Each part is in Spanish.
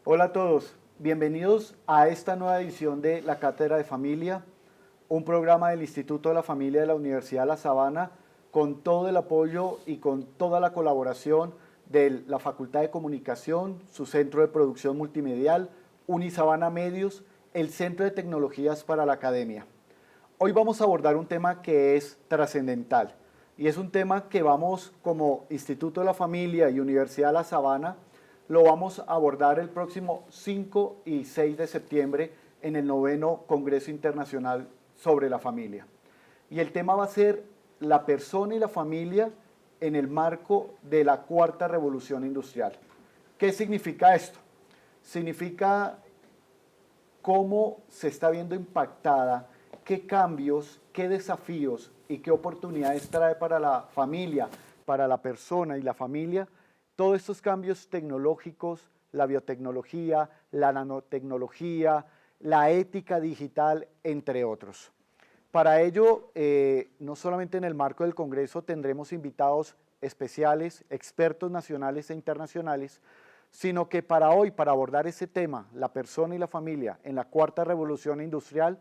Hola a todos, bienvenidos a esta nueva edición de la Cátedra de Familia, un programa del Instituto de la Familia de la Universidad de La Sabana con todo el apoyo y con toda la colaboración de la Facultad de Comunicación, su Centro de Producción Multimedial, Unisabana Medios, el Centro de Tecnologías para la Academia. Hoy vamos a abordar un tema que es trascendental y es un tema que vamos como Instituto de la Familia y Universidad de La Sabana lo vamos a abordar el próximo 5 y 6 de septiembre en el 9º Congreso Internacional sobre la Familia. Y el tema va a ser la persona y la familia en el marco de la cuarta revolución industrial. ¿Qué significa esto? Significa cómo se está viendo impactada, qué cambios, qué desafíos y qué oportunidades trae para la familia, para la persona y la familia, todos estos cambios tecnológicos, la biotecnología, la nanotecnología, la ética digital, entre otros. Para ello, no solamente en el marco del Congreso tendremos invitados especiales, expertos nacionales e internacionales, sino que para hoy, para abordar ese tema, la persona y la familia en la cuarta revolución industrial,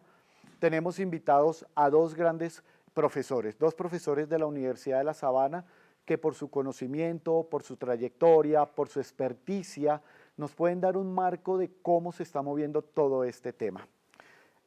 tenemos invitados a dos grandes profesores, dos profesores de la Universidad de La Sabana, que por su conocimiento, por su trayectoria, por su experticia, nos pueden dar un marco de cómo se está moviendo todo este tema.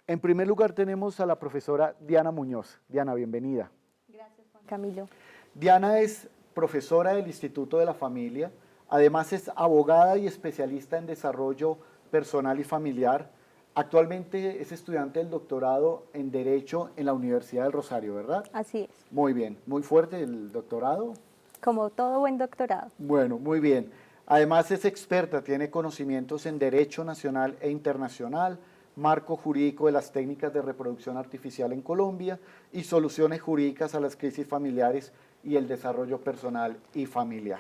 En primer lugar tenemos a la profesora Diana Muñoz. Diana, bienvenida. Gracias, Juan Camilo. Diana es profesora del Instituto de la Familia, además es abogada y especialista en desarrollo personal y familiar. Actualmente es estudiante del doctorado en Derecho en la Universidad del Rosario, ¿verdad? Así es. Muy bien, muy fuerte el doctorado. Como todo buen doctorado. Bueno, muy bien. Además es experta, tiene conocimientos en Derecho Nacional e Internacional, marco jurídico de las técnicas de reproducción artificial en Colombia y soluciones jurídicas a las crisis familiares y el desarrollo personal y familiar.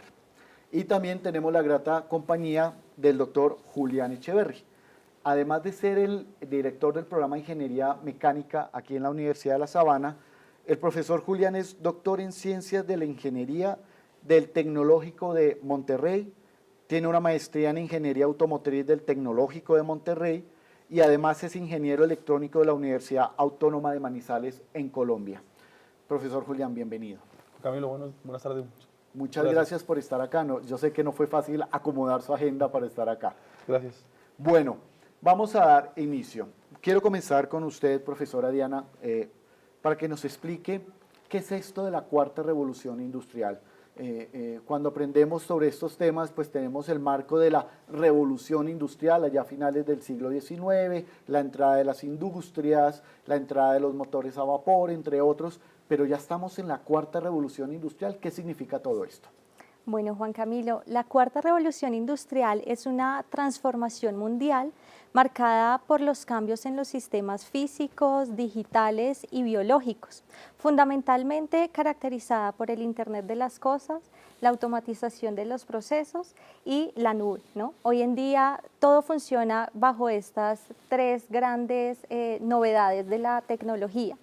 Y también tenemos la grata compañía del doctor Julián Echeverry. Además de ser el director del programa de Ingeniería Mecánica aquí en la Universidad de La Sabana, el profesor Julián es doctor en Ciencias de la Ingeniería del Tecnológico de Monterrey, tiene una maestría en Ingeniería Automotriz del Tecnológico de Monterrey y además es ingeniero electrónico de la Universidad Autónoma de Manizales en Colombia. Profesor Julián, bienvenido. Camilo, buenas tardes. Muchas gracias por estar acá. Yo sé que no fue fácil acomodar su agenda para estar acá. Gracias. Bueno, vamos a dar inicio. Quiero comenzar con usted, profesora Diana, para que nos explique qué es esto de la cuarta revolución industrial. Cuando aprendemos sobre estos temas, pues tenemos el marco de la revolución industrial allá a finales del siglo XIX, la entrada de las industrias, la entrada de los motores a vapor, entre otros, pero ya estamos en la cuarta revolución industrial. ¿Qué significa todo esto? Bueno, Juan Camilo, la cuarta revolución industrial es una transformación mundial marcada por los cambios en los sistemas físicos, digitales y biológicos, fundamentalmente caracterizada por el Internet de las cosas, la automatización de los procesos y la nube, ¿no? Hoy en día todo funciona bajo estas tres grandes novedades de la tecnología.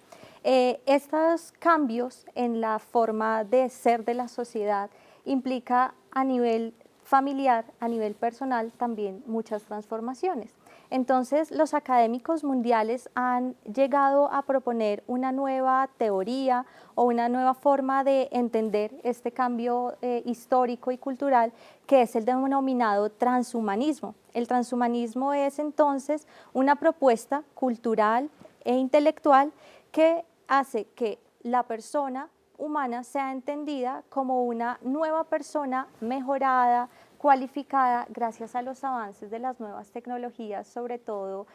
Estos cambios en la forma de ser de la sociedad implica a nivel familiar, a nivel personal, también muchas transformaciones. Entonces, los académicos mundiales han llegado a proponer una nueva teoría o una nueva forma de entender este cambio histórico y cultural, que es el denominado transhumanismo. El transhumanismo es entonces una propuesta cultural e intelectual que hace que la persona humana sea entendida como una nueva persona mejorada, cualificada gracias a los avances de las nuevas tecnologías, sobre todo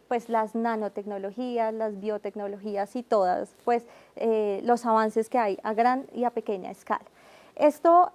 pues las nanotecnologías, las biotecnologías y todas pues, los avances que hay a gran y a pequeña escala. Esto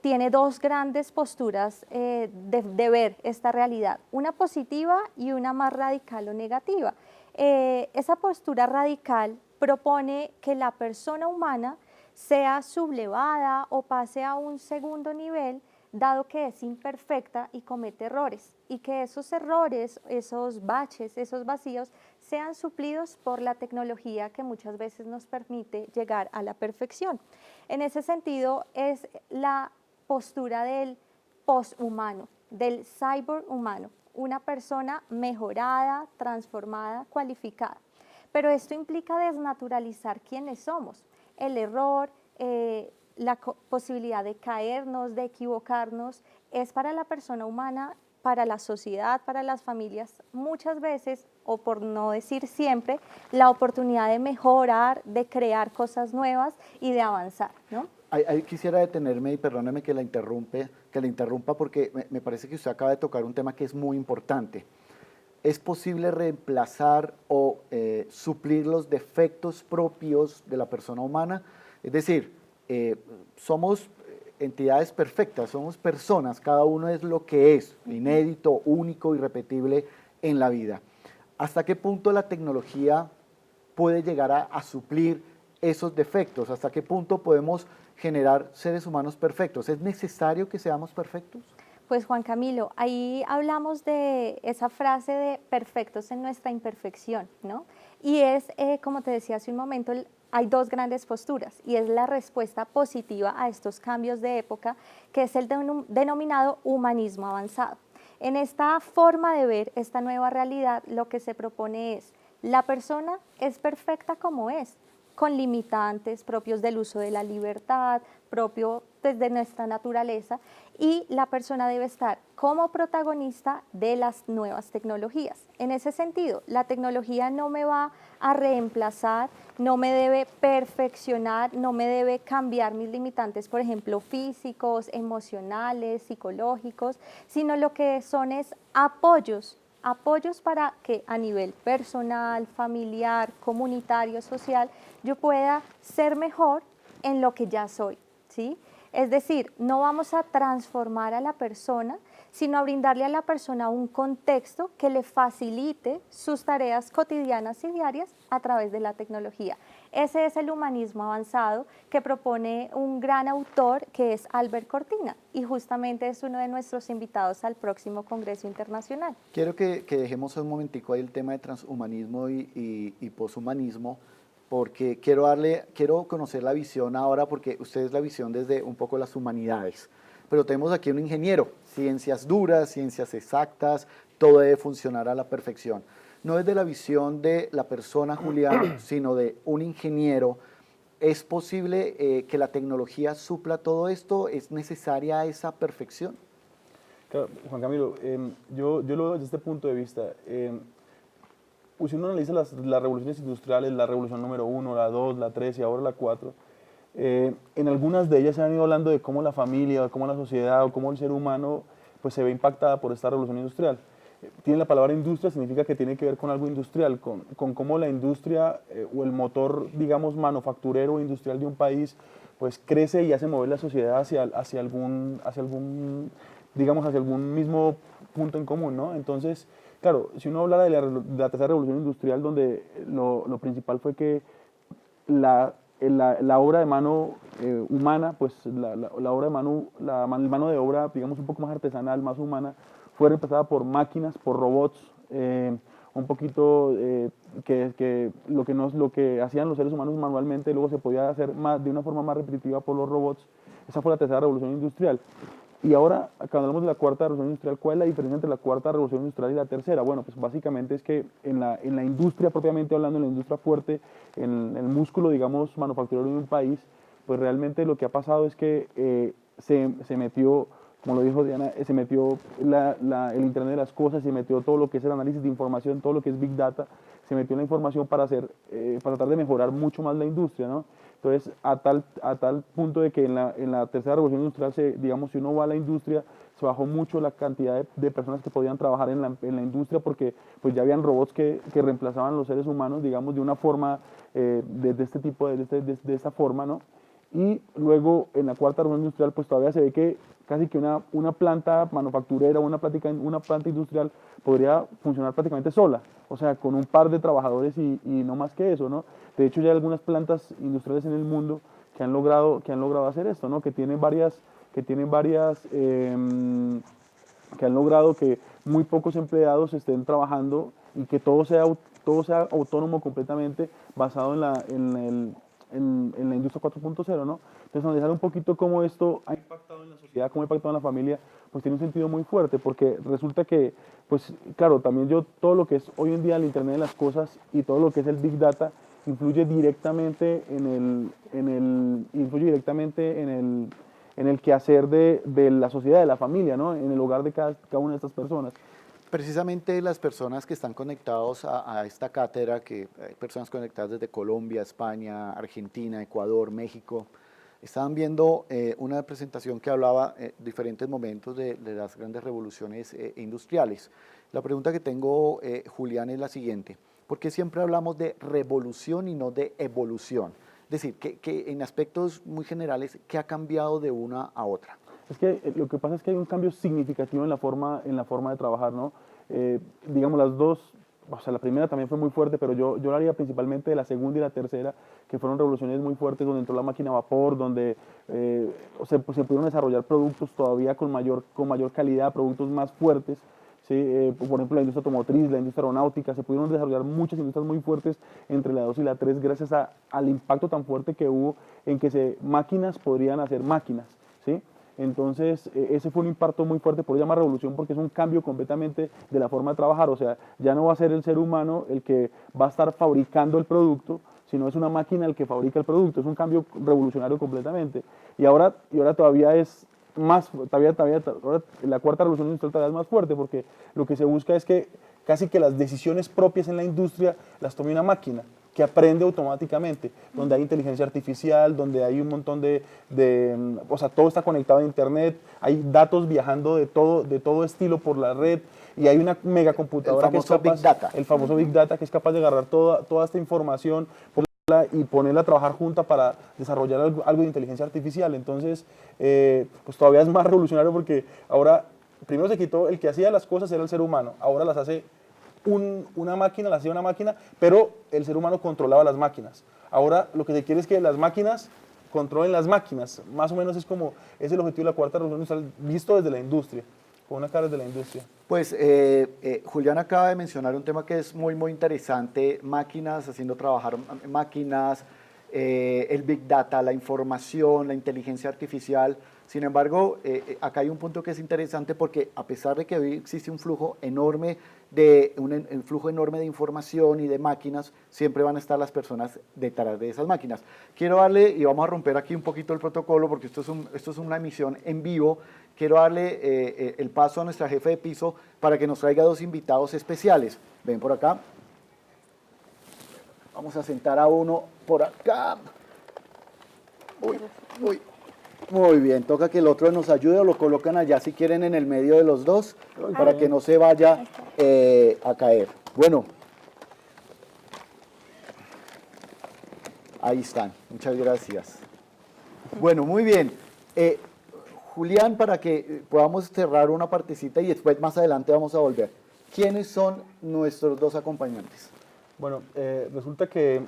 tiene dos grandes posturas de ver esta realidad, una positiva y una más radical o negativa. Esa postura radical propone que la persona humana sea sublevada o pase a un segundo nivel, dado que es imperfecta y comete errores, y que esos errores, esos baches, esos vacíos, sean suplidos por la tecnología que muchas veces nos permite llegar a la perfección. En ese sentido es la postura del poshumano, del cyborg humano, una persona mejorada, transformada, cualificada. Pero esto implica desnaturalizar quiénes somos, el error, la posibilidad de caernos, de equivocarnos, es para la persona humana, para la sociedad, para las familias, muchas veces, o por no decir siempre, la oportunidad de mejorar, de crear cosas nuevas y de avanzar, ¿no? Ahí quisiera detenerme y perdóneme que la interrumpa porque me parece que usted acaba de tocar un tema que es muy importante. ¿Es posible reemplazar o suplir los defectos propios de la persona humana? Es decir, somos entidades perfectas, somos personas, cada uno es lo que es, inédito, único, irrepetible en la vida. ¿Hasta qué punto la tecnología puede llegar a suplir esos defectos? ¿Hasta qué punto podemos generar seres humanos perfectos? ¿Es necesario que seamos perfectos? Pues Juan Camilo, ahí hablamos de esa frase de perfectos en nuestra imperfección, ¿no? Y es, como te decía hace un momento, hay dos grandes posturas y es la respuesta positiva a estos cambios de época, que es el denominado humanismo avanzado. En esta forma de ver esta nueva realidad, lo que se propone es, la persona es perfecta como es, con limitantes propios del uso de la libertad, propio desde nuestra naturaleza, y la persona debe estar como protagonista de las nuevas tecnologías. En ese sentido, la tecnología no me va a reemplazar, no me debe perfeccionar, no me debe cambiar mis limitantes, por ejemplo, físicos, emocionales, psicológicos, sino lo que son es apoyos para que a nivel personal, familiar, comunitario, social, yo pueda ser mejor en lo que ya soy, ¿sí? Es decir, no vamos a transformar a la persona, sino a brindarle a la persona un contexto que le facilite sus tareas cotidianas y diarias a través de la tecnología. Ese es el humanismo avanzado que propone un gran autor que es Albert Cortina y justamente es uno de nuestros invitados al próximo Congreso Internacional. Quiero que dejemos un momentico ahí el tema de transhumanismo y poshumanismo, porque quiero conocer la visión ahora, porque usted es la visión desde un poco las humanidades. Pero tenemos aquí un ingeniero, ciencias duras, ciencias exactas, todo debe funcionar a la perfección. No desde la visión de la persona, Julián, sino de un ingeniero. ¿Es posible que la tecnología supla todo esto? ¿Es necesaria esa perfección? Claro, Juan Camilo, yo lo veo desde este punto de vista. Si uno analiza las revoluciones industriales, la revolución número 1, la 2, la 3 y ahora la 4, en algunas de ellas se han ido hablando de cómo la familia, cómo la sociedad o cómo el ser humano pues, se ve impactada por esta revolución industrial. Tiene la palabra industria, significa que tiene que ver con algo industrial, con cómo la industria o el motor, digamos, manufacturero o industrial de un país pues crece y hace mover la sociedad hacia algún mismo punto en común, ¿no? Entonces, claro, si uno hablara de la tercera revolución industrial, donde lo principal fue que la obra de mano humana, pues la obra de mano, la mano de obra, digamos, un poco más artesanal, más humana, fue reemplazada por máquinas, por robots, un poquito que lo que hacían los seres humanos manualmente, luego se podía hacer de una forma más repetitiva por los robots. Esa fue la tercera revolución industrial. Y ahora, cuando hablamos de la cuarta revolución industrial, ¿cuál es la diferencia entre la cuarta revolución industrial y la tercera? Bueno, pues básicamente es que en la industria propiamente hablando, en la industria fuerte, en el músculo, digamos, manufacturero de un país, pues realmente lo que ha pasado es que se metió, como lo dijo Diana, se metió el Internet de las cosas, se metió todo lo que es el análisis de información, todo lo que es Big Data, se metió la información para tratar de mejorar mucho más la industria, ¿no? Entonces, a tal punto de que en la tercera revolución industrial, digamos, si uno va a la industria, se bajó mucho la cantidad de personas que podían trabajar en la industria porque pues ya habían robots que reemplazaban a los seres humanos, digamos, de una forma, de este tipo, de esta forma, ¿no? Y luego, en la cuarta revolución industrial, pues todavía se ve que casi que una planta manufacturera, una planta industrial podría funcionar prácticamente sola, o sea, con un par de trabajadores y no más que eso, ¿no? De hecho, ya hay algunas plantas industriales en el mundo que han logrado hacer esto, ¿no? Que han logrado que muy pocos empleados estén trabajando y que todo sea autónomo completamente basado en la industria 4.0, ¿no? Entonces, analizar un poquito cómo esto ha impactado en la sociedad, cómo ha impactado en la familia, pues tiene un sentido muy fuerte, porque resulta que, pues claro, también todo lo que es hoy en día el Internet de las cosas y todo lo que es el Big Data, influye directamente en el quehacer de la sociedad, de la familia, ¿no? En el hogar de cada una de estas personas. Precisamente las personas que están conectados a esta cátedra, que hay personas conectadas desde Colombia, España, Argentina, Ecuador, México, estaban viendo una presentación que hablaba diferentes momentos de las grandes revoluciones industriales. La pregunta que tengo, Julián, es la siguiente. ¿Por qué siempre hablamos de revolución y no de evolución? Es decir, que en aspectos muy generales, ¿qué ha cambiado de una a otra? Es que lo que pasa es que hay un cambio significativo en la forma de trabajar, ¿no? Digamos, las dos, o sea, la primera también fue muy fuerte, pero yo lo haría principalmente de la segunda y la tercera, que fueron revoluciones muy fuertes, donde entró la máquina a vapor, donde pues, se pudieron desarrollar productos todavía con mayor calidad, productos más fuertes. ¿Sí? Por ejemplo, la industria automotriz, la industria aeronáutica, se pudieron desarrollar muchas industrias muy fuertes entre la 2 y la 3 gracias al impacto tan fuerte que hubo en que máquinas podrían hacer máquinas. ¿Sí? Entonces, ese fue un impacto muy fuerte, por eso se llama revolución, porque es un cambio completamente de la forma de trabajar. O sea, ya no va a ser el ser humano el que va a estar fabricando el producto, sino es una máquina el que fabrica el producto. Es un cambio revolucionario completamente. Y ahora todavía es más, ahora la cuarta revolución industrial todavía es más fuerte, porque lo que se busca es que casi que las decisiones propias en la industria las tome una máquina que aprende automáticamente, donde hay inteligencia artificial, donde hay un montón o sea, todo está conectado a internet, hay datos viajando de todo estilo por la red, y hay una megacomputadora que es capaz, Big Data. el famoso Big Data, que es capaz de agarrar toda esta información y ponerla a trabajar junta para desarrollar algo de inteligencia artificial. Entonces, pues todavía es más revolucionario, porque ahora, primero se quitó, el que hacía las cosas era el ser humano, ahora las hace una máquina, la hacía una máquina, pero el ser humano controlaba las máquinas. Ahora lo que se quiere es que las máquinas controlen las máquinas. Más o menos es el objetivo de la cuarta revolución industrial, visto desde la industria, con una cara desde la industria. Pues Julián acaba de mencionar un tema que es muy, muy interesante: máquinas, haciendo trabajar máquinas, el Big Data, la información, la inteligencia artificial. Sin embargo, acá hay un punto que es interesante, porque a pesar de que hoy existe un flujo enorme de información y de máquinas, siempre van a estar las personas detrás de esas máquinas. Quiero darle, y vamos a romper aquí un poquito el protocolo, porque esto es una emisión en vivo. Quiero darle el paso a nuestra jefe de piso para que nos traiga dos invitados especiales. Ven por acá. Vamos a sentar a uno por acá. Uy, uy. Muy bien, toca que el otro nos ayude, o lo colocan allá si quieren en el medio de los dos, para que no se vaya a caer. Bueno, ahí están, muchas gracias. Bueno, muy bien. Julián, para que podamos cerrar una partecita y después más adelante vamos a volver. ¿Quiénes son nuestros dos acompañantes? Bueno, resulta que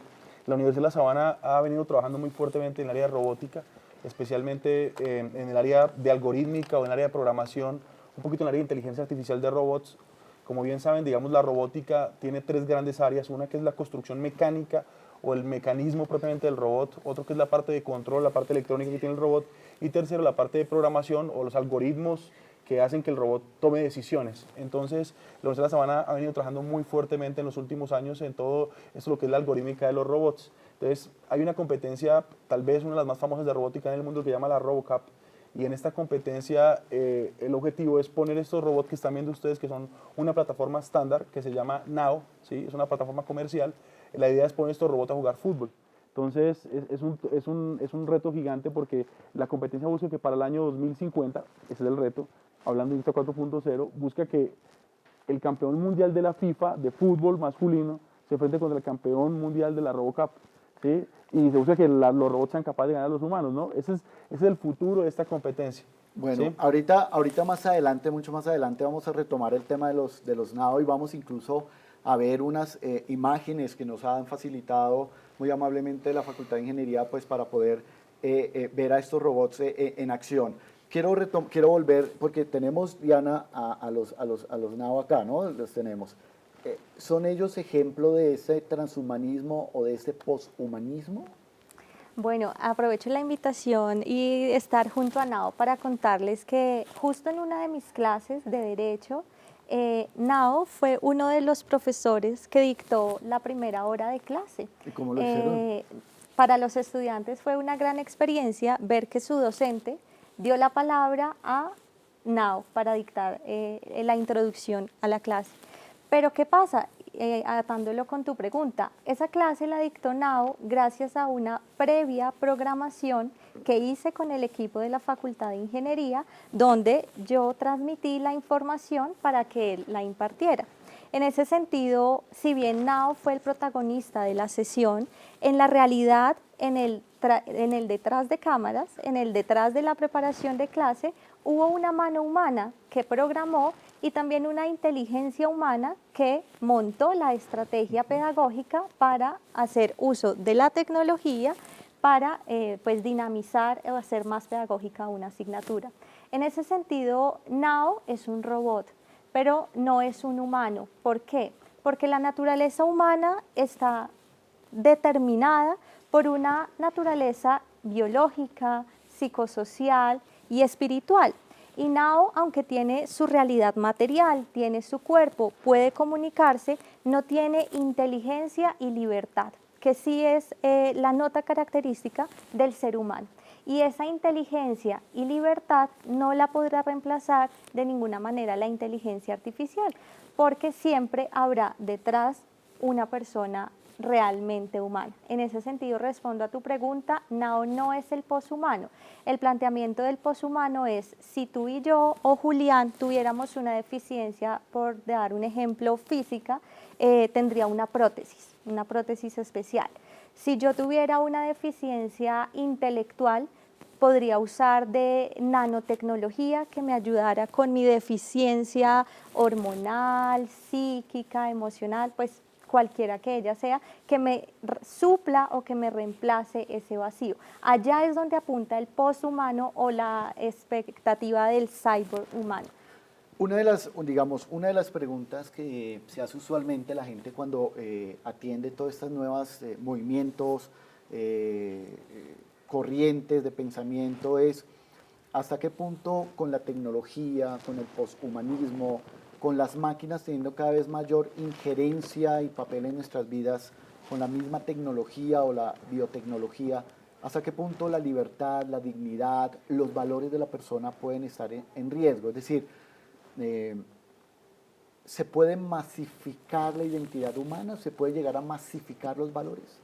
la Universidad de La Sabana ha venido trabajando muy fuertemente en el área de robótica, especialmente en el área de algorítmica o en el área de programación, un poquito en el área de inteligencia artificial de robots. Como bien saben, digamos, la robótica tiene tres grandes áreas: una que es la construcción mecánica o el mecanismo propiamente del robot, otro que es la parte de control, la parte electrónica que tiene el robot, y tercero, la parte de programación o los algoritmos que hacen que el robot tome decisiones. Entonces, la Universidad de La Sabana ha venido trabajando muy fuertemente en los últimos años en todo esto, lo que es la algorítmica de los robots. Entonces, hay una competencia, tal vez una de las más famosas de robótica en el mundo, que se llama la RoboCup, y en esta competencia el objetivo es poner estos robots que están viendo ustedes, que son una plataforma estándar que se llama Now, ¿sí? Es una plataforma comercial. La idea es poner estos robots a jugar fútbol. Entonces, es un reto gigante, porque la competencia busca que para el año 2050, ese es el reto, hablando de Industria 4.0, busca que el campeón mundial de la FIFA de fútbol masculino se enfrente contra el campeón mundial de la RoboCup, ¿sí? Y se busca que los robots sean capaces de ganar a los humanos, ¿no? Ese es el futuro de esta competencia. Bueno, ¿sí? ahorita más adelante, mucho más adelante, vamos a retomar el tema de los NAO, y vamos incluso a ver unas imágenes que nos han facilitado muy amablemente la Facultad de Ingeniería, pues para poder ver a estos robots en acción. Quiero volver, porque tenemos, Diana, a los NAO acá, ¿no? Los tenemos. ¿Son ellos ejemplo de ese transhumanismo o de ese poshumanismo? Bueno, aprovecho la invitación y estar junto a Nao para contarles que justo en una de mis clases de Derecho, Nao fue uno de los profesores que dictó la primera hora de clase. ¿Y cómo lo hicieron? Para los estudiantes fue una gran experiencia ver que su docente dio la palabra a Nao para dictar la introducción a la clase. Pero ¿qué pasa? Atándolo con tu pregunta, esa clase la dictó Nao gracias a una previa programación que hice con el equipo de la Facultad de Ingeniería, donde yo transmití la información para que él la impartiera. En ese sentido, si bien Nao fue el protagonista de la sesión, en la realidad, en el detrás de cámaras, en el detrás de la preparación de clase, hubo una mano humana que programó y también una inteligencia humana que montó la estrategia pedagógica para hacer uso de la tecnología para pues dinamizar o hacer más pedagógica una asignatura. En ese sentido, Nao es un robot, pero no es un humano. ¿Por qué? Porque la naturaleza humana está determinada por una naturaleza biológica, psicosocial y espiritual. Y Nao, aunque tiene su realidad material, tiene su cuerpo, puede comunicarse, no tiene inteligencia y libertad, que sí es la nota característica del ser humano. Y esa inteligencia y libertad no la podrá reemplazar de ninguna manera la inteligencia artificial, porque siempre habrá detrás una persona realmente humana. En ese sentido, respondo a tu pregunta, Nao no es el poshumano. El planteamiento del poshumano es, si tú y yo o Julián tuviéramos una deficiencia, por dar un ejemplo, física, tendría una prótesis especial. Si yo tuviera una deficiencia intelectual, podría usar de nanotecnología que me ayudara con mi deficiencia hormonal, psíquica, emocional, pues cualquiera que ella sea, que me supla o que me reemplace ese vacío. Allá es donde apunta el poshumano o la expectativa del cyborg humano. Una de las preguntas que se hace usualmente la gente cuando atiende todos estos nuevos movimientos, corrientes de pensamiento es hasta qué punto con la tecnología, con el poshumanismo, con las máquinas teniendo cada vez mayor injerencia y papel en nuestras vidas, con la misma tecnología o la biotecnología, hasta qué punto la libertad, la dignidad, los valores de la persona pueden estar en riesgo. Es decir, ¿se puede masificar la identidad humana? ¿Se puede llegar a masificar los valores?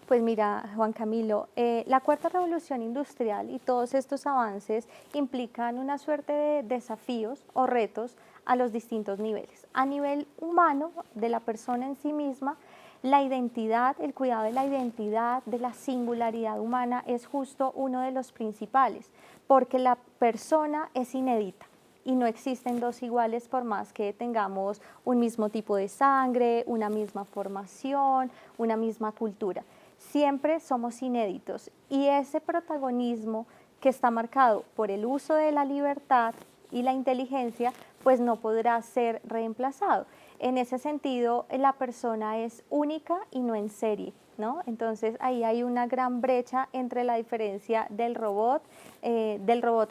Pues mira, Juan Camilo, la cuarta revolución industrial y todos estos avances implican una suerte de desafíos o retos a los distintos niveles. A nivel humano, de la persona en sí misma, la identidad, el cuidado de la identidad, de la singularidad humana es justo uno de los principales, porque la persona es inédita. Y no existen dos iguales por más que tengamos un mismo tipo de sangre, una misma formación, una misma cultura. Siempre somos inéditos y ese protagonismo que está marcado por el uso de la libertad y la inteligencia, pues no podrá ser reemplazado. En ese sentido, la persona es única y no en serie, ¿no? Entonces ahí hay una gran brecha entre la diferencia del robot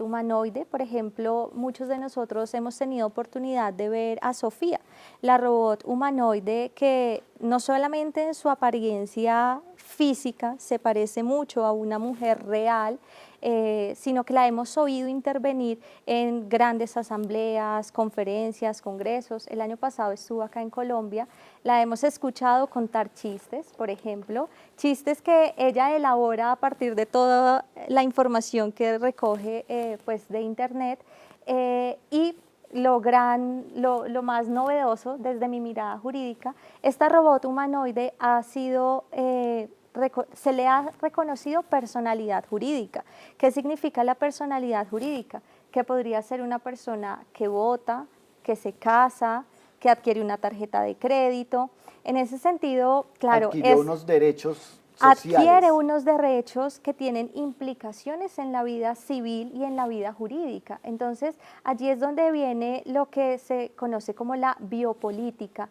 humanoide. Por ejemplo, muchos de nosotros hemos tenido oportunidad de ver a Sofía, la robot humanoide que no solamente en su apariencia física se parece mucho a una mujer real, sino que la hemos oído intervenir en grandes asambleas, conferencias, congresos. El año pasado estuvo acá en Colombia, la hemos escuchado contar chistes, por ejemplo, chistes que ella elabora a partir de toda la información que recoge pues de internet y lo más novedoso desde mi mirada jurídica, esta robot humanoide ha sido se le ha reconocido personalidad jurídica. ¿Qué significa la personalidad jurídica? Que podría ser una persona que vota, que se casa, que adquiere una tarjeta de crédito. En ese sentido, claro, adquirió unos derechos sociales. Adquiere unos derechos que tienen implicaciones en la vida civil y en la vida jurídica. Entonces, allí es donde viene lo que se conoce como la biopolítica.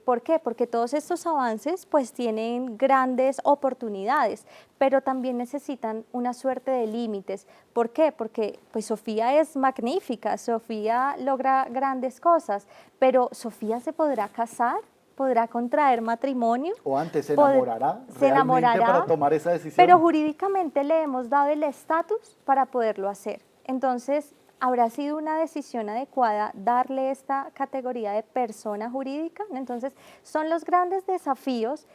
¿Por qué? Porque todos estos avances pues tienen grandes oportunidades, pero también necesitan una suerte de límites. ¿Por qué? Porque pues Sofía es magnífica, Sofía logra grandes cosas, pero ¿Sofía se podrá casar? ¿Podrá contraer matrimonio? O antes se Pod- enamorará Se realmente enamorará, para tomar esa decisión. pero jurídicamente le hemos dado el estatus para poderlo hacer. Entonces, ¿habrá sido una decisión adecuada darle esta categoría de persona jurídica? Entonces, son los grandes desafíos,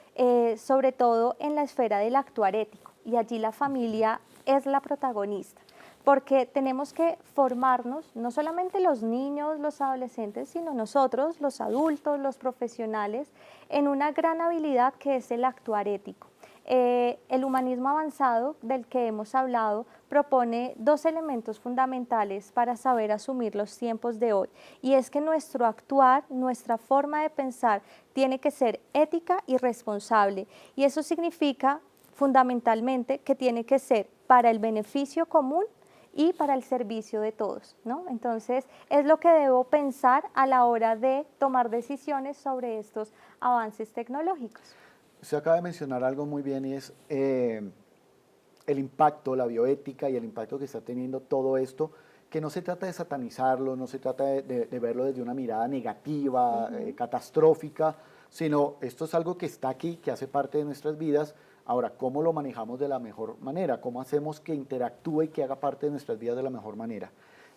sobre todo en la esfera del actuar ético, y allí la familia es la protagonista, porque tenemos que formarnos, no solamente los niños, los adolescentes, sino nosotros, los adultos, los profesionales, en una gran habilidad que es el actuar ético. El humanismo avanzado del que hemos hablado propone dos elementos fundamentales para saber asumir los tiempos de hoy, y es que nuestro actuar, nuestra forma de pensar tiene que ser ética y responsable, y eso significa fundamentalmente que tiene que ser para el beneficio común y para el servicio de todos, ¿no? Entonces, es lo que debo pensar a la hora de tomar decisiones sobre estos avances tecnológicos. Usted acaba de mencionar algo muy bien y es el impacto, la bioética y el impacto que está teniendo todo esto, que no se trata de satanizarlo, no se trata de verlo desde una mirada negativa, catastrófica, sino esto es algo que está aquí, que hace parte de nuestras vidas. Ahora, ¿cómo lo manejamos de la mejor manera? ¿Cómo hacemos que interactúe y que haga parte de nuestras vidas de la mejor manera?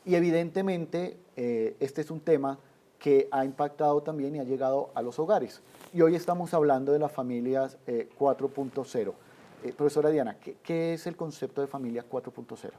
Y evidentemente, este es un tema que ha impactado también y ha llegado a los hogares. Y hoy estamos hablando de las familias 4.0. Profesora Diana, ¿qué es el concepto de familia 4.0?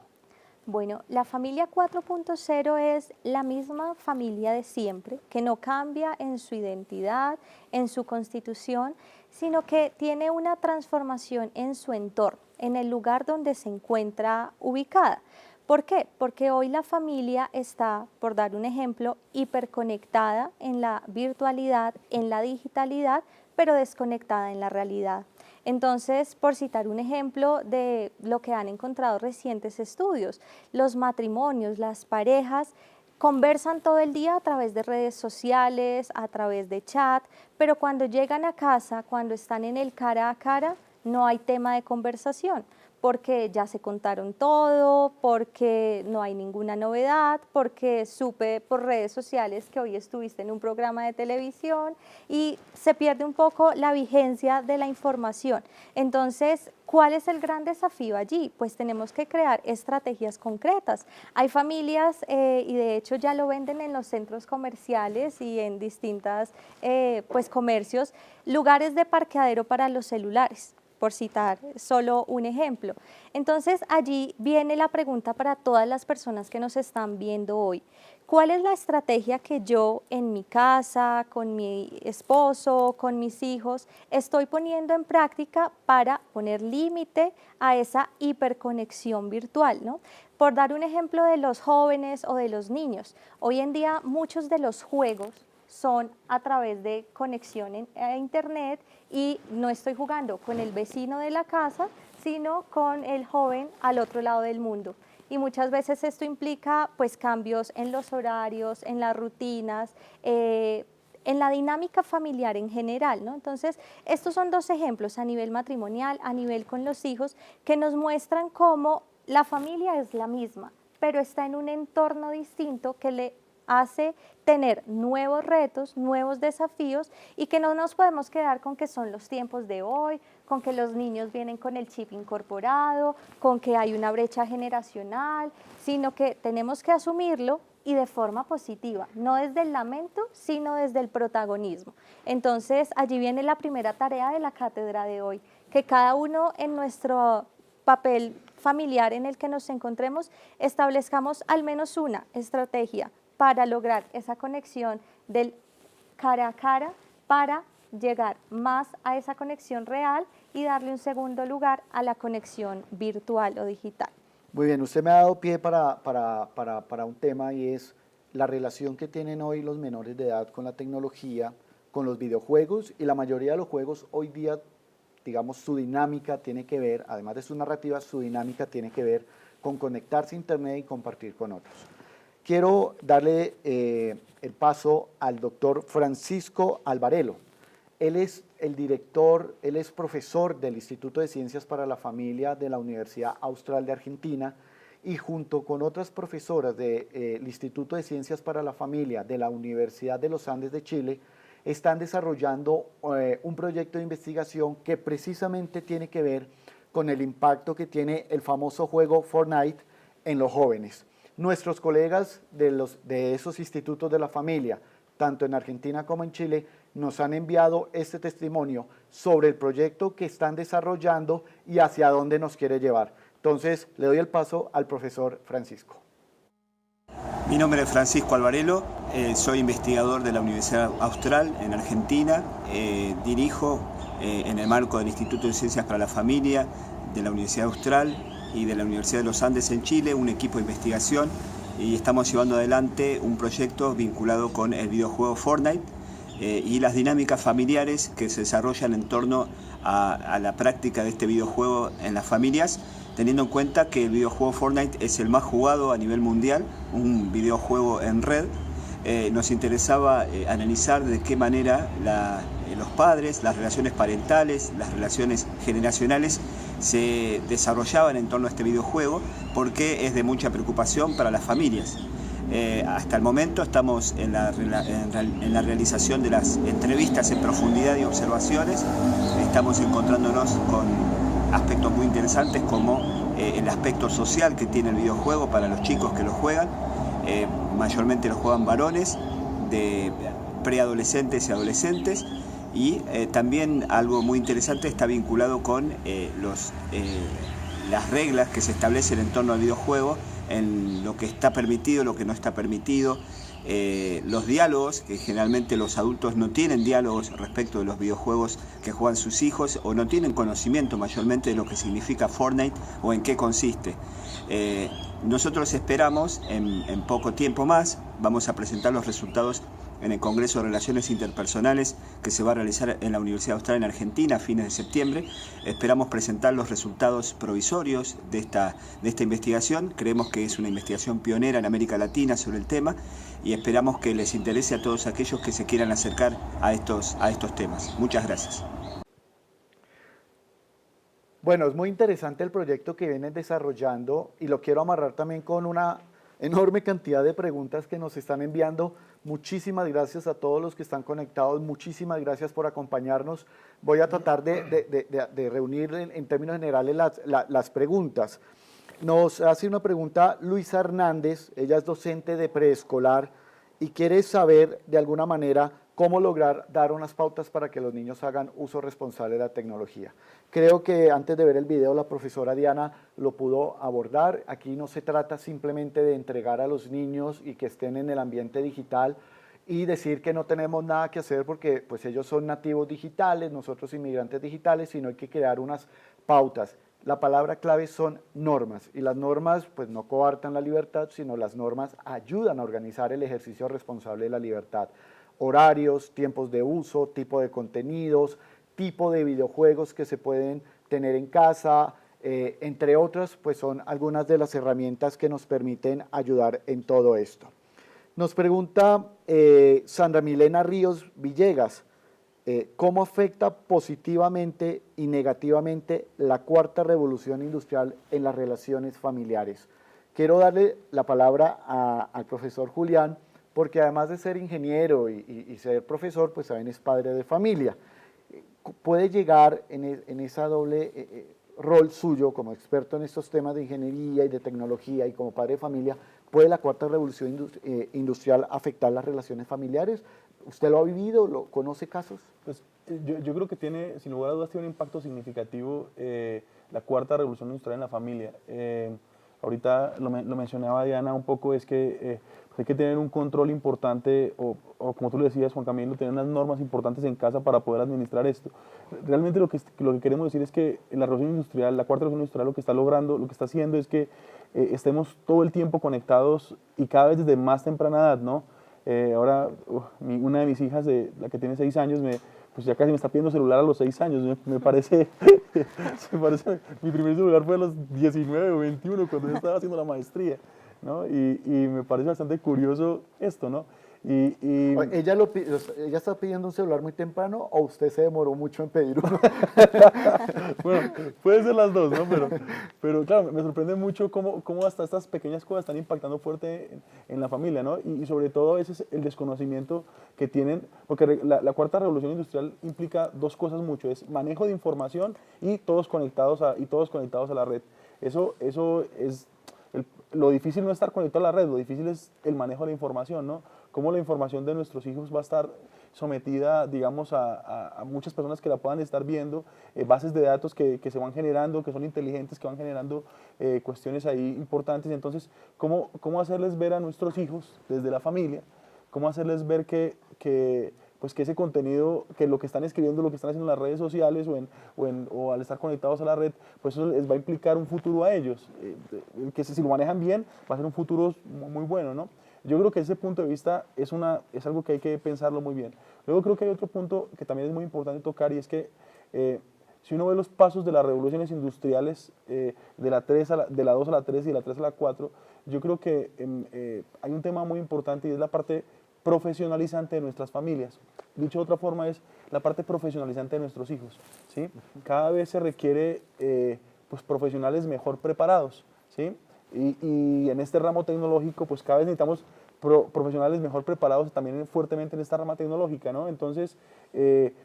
Bueno, la familia 4.0 es la misma familia de siempre, que no cambia en su identidad, en su constitución, sino que tiene una transformación en su entorno, en el lugar donde se encuentra ubicada. ¿Por qué? Porque hoy la familia está, por dar un ejemplo, hiperconectada en la virtualidad, en la digitalidad, pero desconectada en la realidad. Entonces, por citar un ejemplo de lo que han encontrado recientes estudios, los matrimonios, las parejas, conversan todo el día a través de redes sociales, a través de chat, pero cuando llegan a casa, cuando están en el cara a cara, no hay tema de conversación, porque ya se contaron todo, porque no hay ninguna novedad, porque supe por redes sociales que hoy estuviste en un programa de televisión y se pierde un poco la vigencia de la información. Entonces, ¿cuál es el gran desafío allí? Pues tenemos que crear estrategias concretas. Hay familias, y de hecho ya lo venden en los centros comerciales y en distintos pues comercios, lugares de parqueadero para los celulares, por citar solo un ejemplo. Entonces, allí viene la pregunta para todas las personas que nos están viendo hoy. ¿Cuál es la estrategia que yo en mi casa, con mi esposo, con mis hijos, estoy poniendo en práctica para poner límite a esa hiperconexión virtual, ¿no? Por dar un ejemplo de los jóvenes o de los niños, hoy en día muchos de los juegos son a través de conexión a internet, y no estoy jugando con el vecino de la casa, sino con el joven al otro lado del mundo. Y muchas veces esto implica pues cambios en los horarios, en las rutinas, en la dinámica familiar en general, ¿no? Entonces, estos son dos ejemplos a nivel matrimonial, a nivel con los hijos, que nos muestran cómo la familia es la misma, pero está en un entorno distinto que le hace tener nuevos retos, nuevos desafíos, y que no nos podemos quedar con que son los tiempos de hoy, con que los niños vienen con el chip incorporado, con que hay una brecha generacional, sino que tenemos que asumirlo y de forma positiva, no desde el lamento, sino desde el protagonismo. Entonces, allí viene la primera tarea de la cátedra de hoy, que cada uno en nuestro papel familiar en el que nos encontremos establezcamos al menos una estrategia para lograr esa conexión del cara a cara, para llegar más a esa conexión real y darle un segundo lugar a la conexión virtual o digital. Muy bien, usted me ha dado pie para un tema, y es la relación que tienen hoy los menores de edad con la tecnología, con los videojuegos, y la mayoría de los juegos hoy día, digamos, su dinámica tiene que ver, además de su narrativa, su dinámica tiene que ver con conectarse a internet y compartir con otros. quiero darle el paso al doctor Francisco Alvarelo. Él es el director, él es profesor del Instituto de Ciencias para la Familia de la Universidad Austral de Argentina y junto con otras profesoras del Instituto de Ciencias para la Familia de la Universidad de los Andes de Chile, están desarrollando un proyecto de investigación que precisamente tiene que ver con el impacto que tiene el famoso juego Fortnite en los jóvenes. Nuestros colegas de esos institutos de la familia, tanto en Argentina como en Chile, nos han enviado este testimonio sobre el proyecto que están desarrollando y hacia dónde nos quiere llevar. Entonces, le doy el paso al profesor Francisco. Mi nombre es Francisco Alvarelo, soy investigador de la Universidad Austral en Argentina, dirijo en el marco del Instituto de Ciencias para la Familia de la Universidad Austral y de la Universidad de los Andes en Chile, un equipo de investigación, y estamos llevando adelante un proyecto vinculado con el videojuego Fortnite y las dinámicas familiares que se desarrollan en torno a la práctica de este videojuego en las familias, teniendo en cuenta que el videojuego Fortnite es el más jugado a nivel mundial, un videojuego en red. Nos interesaba analizar de qué manera los padres, las relaciones parentales, las relaciones generacionales se desarrollaban en torno a este videojuego, porque es de mucha preocupación para las familias. Hasta el momento estamos en la realización de las entrevistas en profundidad y observaciones. Estamos encontrándonos con aspectos muy interesantes como el aspecto social que tiene el videojuego para los chicos que lo juegan. Mayormente lo juegan varones, de preadolescentes y adolescentes, y también algo muy interesante está vinculado con las reglas que se establecen en torno al videojuego, en lo que está permitido, lo que no está permitido, los diálogos, que generalmente los adultos no tienen diálogos respecto de los videojuegos que juegan sus hijos, o no tienen conocimiento mayormente de lo que significa Fortnite o en qué consiste. Nosotros esperamos en poco tiempo más, vamos a presentar los resultados en el Congreso de Relaciones Interpersonales que se va a realizar en la Universidad Austral en Argentina a fines de septiembre. Esperamos presentar los resultados provisorios de esta investigación. Creemos que es una investigación pionera en América Latina sobre el tema y esperamos que les interese a todos aquellos que se quieran acercar a estos temas. Muchas gracias. Bueno, es muy interesante el proyecto que vienen desarrollando y lo quiero amarrar también con una enorme cantidad de preguntas que nos están enviando. Muchísimas gracias a todos los que están conectados, muchísimas gracias por acompañarnos. Voy a tratar de reunir en términos generales las preguntas. Nos hace una pregunta Luisa Hernández, ella es docente de preescolar y quiere saber de alguna manera cómo lograr dar unas pautas para que los niños hagan uso responsable de la tecnología. Creo que antes de ver el video la profesora Diana lo pudo abordar. Aquí no se trata simplemente de entregar a los niños y que estén en el ambiente digital y decir que no tenemos nada que hacer porque pues ellos son nativos digitales, nosotros inmigrantes digitales, sino hay que crear unas pautas. La palabra clave son normas y las normas pues no coartan la libertad, sino las normas ayudan a organizar el ejercicio responsable de la libertad. Horarios, tiempos de uso, tipo de contenidos, tipo de videojuegos que se pueden tener en casa, entre otras, pues son algunas de las herramientas que nos permiten ayudar en todo esto. Nos pregunta Sandra Milena Ríos Villegas, ¿cómo afecta positivamente y negativamente la cuarta revolución industrial en las relaciones familiares? Quiero darle la palabra al profesor Julián, porque además de ser ingeniero y ser profesor, pues también es padre de familia. Puede llegar en esa doble rol suyo como experto en estos temas de ingeniería y de tecnología y como padre de familia, ¿puede la cuarta revolución industrial afectar las relaciones familiares? ¿Usted lo ha vivido? ¿Lo conoce casos? Pues yo creo que tiene, sin lugar a dudas, tiene un impacto significativo la cuarta revolución industrial en la familia. Ahorita lo mencionaba Diana un poco, es que hay que tener un control importante, o como tú le decías, Juan Camilo, tener unas normas importantes en casa para poder administrar esto. Realmente lo que queremos decir es que la revolución industrial, la cuarta revolución industrial, lo que está logrando, lo que está haciendo es que estemos todo el tiempo conectados y cada vez desde más temprana edad, ¿no? Ahora, una de mis hijas, la que tiene 6 años, pues ya casi me está pidiendo celular a los 6 años, me parece, mi primer celular fue a los 19 o 21 cuando yo estaba haciendo la maestría. ¿no? Y me parece bastante curioso esto, ¿no? ¿Ella está pidiendo un celular muy temprano o usted se demoró mucho en pedir uno? Bueno, puede ser las dos, ¿no? Pero claro, me sorprende mucho cómo hasta estas pequeñas cosas están impactando fuerte en la familia, ¿no? Y sobre todo a veces el desconocimiento que tienen, porque la cuarta revolución industrial implica dos cosas mucho, es manejo de información y todos conectados a la red. Eso es, lo difícil no es estar conectado a la red, lo difícil es el manejo de la información, ¿no? Cómo la información de nuestros hijos va a estar sometida, digamos, a muchas personas que la puedan estar viendo, bases de datos que se van generando, que son inteligentes, que van generando cuestiones ahí importantes. Entonces, ¿cómo hacerles ver a nuestros hijos desde la familia? ¿Cómo hacerles ver pues que ese contenido, que lo que están escribiendo, lo que están haciendo en las redes sociales o al estar conectados a la red, pues eso les va a implicar un futuro a ellos, que si lo manejan bien va a ser un futuro muy bueno, ¿no? Yo creo que ese punto de vista es algo que hay que pensarlo muy bien. Luego creo que hay otro punto que también es muy importante tocar y es que si uno ve los pasos de las revoluciones industriales, de la 2 a la 3 y de la 3 a la 4, yo creo que hay un tema muy importante y es la parte profesionalizante de nuestras familias. Dicho de otra forma es la parte profesionalizante de nuestros hijos, ¿sí? Cada vez se requiere pues profesionales mejor preparados, ¿sí? Y en este ramo tecnológico, pues cada vez necesitamos profesionales mejor preparados también fuertemente en esta rama tecnológica, ¿no? Entonces,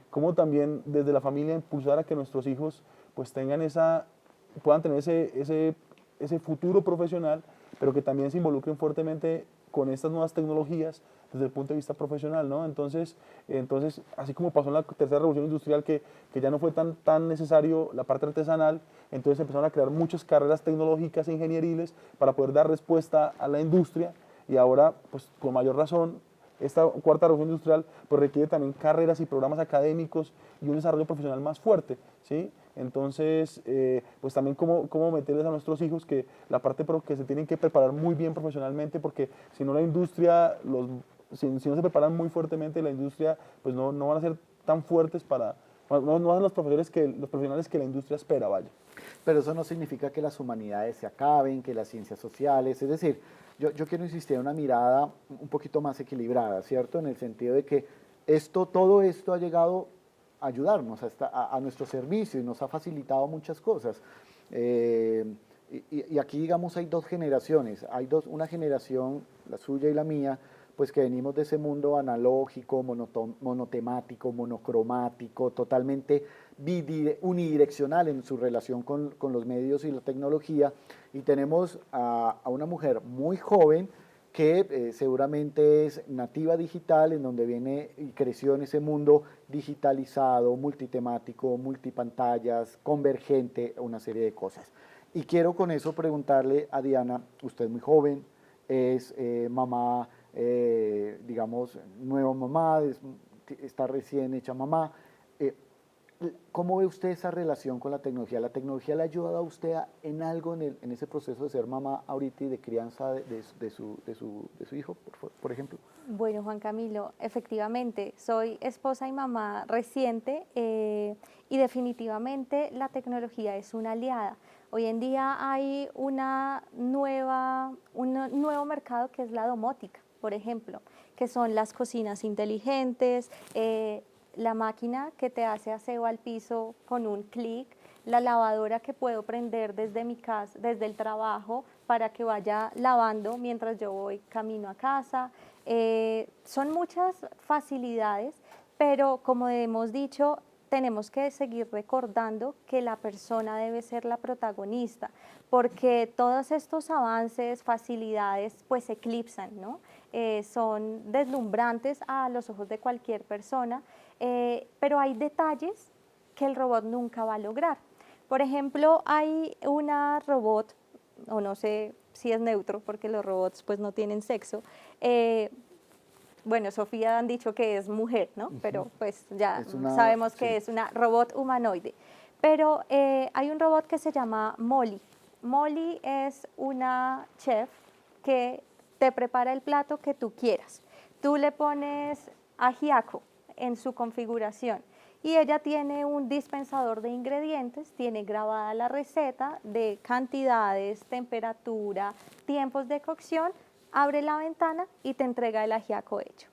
cómo también desde la familia impulsar a que nuestros hijos pues puedan tener ese futuro profesional, pero que también se involucren fuertemente con estas nuevas tecnologías desde el punto de vista profesional, ¿no? Entonces así como pasó en la tercera revolución industrial, que ya no fue tan necesario la parte artesanal, entonces empezaron a crear muchas carreras tecnológicas e ingenieriles para poder dar respuesta a la industria, y ahora, pues con mayor razón, esta cuarta revolución industrial pues requiere también carreras y programas académicos y un desarrollo profesional más fuerte, ¿sí? Entonces, pues también cómo meterles a nuestros hijos que la parte que se tienen que preparar muy bien profesionalmente, porque si no la industria, si no se preparan muy fuertemente, la industria pues no van a ser tan fuertes no son los profesionales que la industria espera, vaya. Pero eso no significa que las humanidades se acaben, que las ciencias sociales, es decir, yo quiero insistir en una mirada un poquito más equilibrada, ¿cierto? En el sentido de que todo esto ha llegado a ayudarnos a nuestro servicio y nos ha facilitado muchas cosas. Y aquí, digamos, hay dos generaciones. Una generación, la suya y la mía, pues que venimos de ese mundo analógico, monotemático, monocromático, totalmente unidireccional en su relación con los medios y la tecnología, y tenemos a una mujer muy joven que seguramente es nativa digital, en donde viene y creció en ese mundo digitalizado, multitemático, multipantallas, convergente, una serie de cosas. Y quiero con eso preguntarle a Diana, usted es muy joven, es mamá, digamos, nueva mamá, está recién hecha mamá. ¿Cómo ve usted esa relación con la tecnología? ¿La tecnología le ha ayudado a usted en algo en ese proceso de ser mamá ahorita y de crianza de su hijo, por ejemplo? Bueno, Juan Camilo, efectivamente, soy esposa y mamá reciente y definitivamente la tecnología es una aliada. Hoy en día hay un nuevo mercado que es la domótica, por ejemplo, que son las cocinas inteligentes, la máquina que te hace aseo al piso con un clic, la lavadora que puedo prender desde mi casa, desde el trabajo, para que vaya lavando mientras yo voy camino a casa. Son muchas facilidades, pero como hemos dicho, tenemos que seguir recordando que la persona debe ser la protagonista, porque todos estos avances, facilidades, pues eclipsan, ¿no? Son deslumbrantes a los ojos de cualquier persona, pero hay detalles que el robot nunca va a lograr. Por ejemplo, hay una robot, o no sé si es neutro, porque los robots pues no tienen sexo. Bueno, Sofía han dicho que es mujer, ¿no? Pero pues ya sabemos que es una robot humanoide. Pero hay un robot que se llama Molly. Molly es una chef que te prepara el plato que tú quieras. Tú le pones ajiaco en su configuración y ella tiene un dispensador de ingredientes, tiene grabada la receta de cantidades, temperatura, tiempos de cocción, abre la ventana y te entrega el ajiaco hecho.